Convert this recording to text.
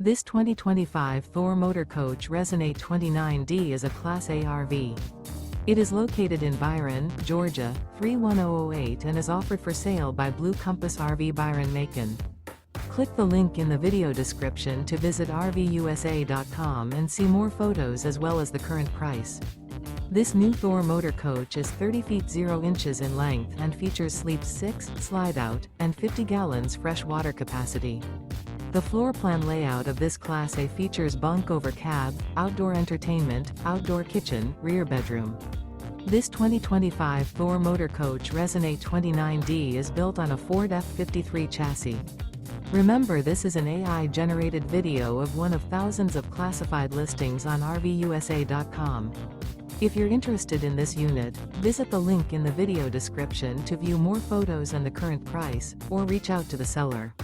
This 2025 Thor Motor Coach Resonate 29D is a Class A RV. It is located in Byron, Georgia, 31008 and is offered for sale by Blue Compass RV Byron-Macon. Click the link in the video description to visit RVUSA.com and see more photos as well as the current price. This new Thor Motor Coach is 30 feet 0 inches in length and features sleep 6, slide-out, and 50 gallons fresh water capacity. The floor plan layout of this Class A features bunk over cab, outdoor entertainment, outdoor kitchen, rear bedroom. This 2025 Thor Motor Coach Resonate 29D is built on a Ford F53 chassis. Remember, this is an AI-generated video of one of thousands of classified listings on RVUSA.com. If you're interested in this unit, visit the link in the video description to view more photos and the current price, or reach out to the seller.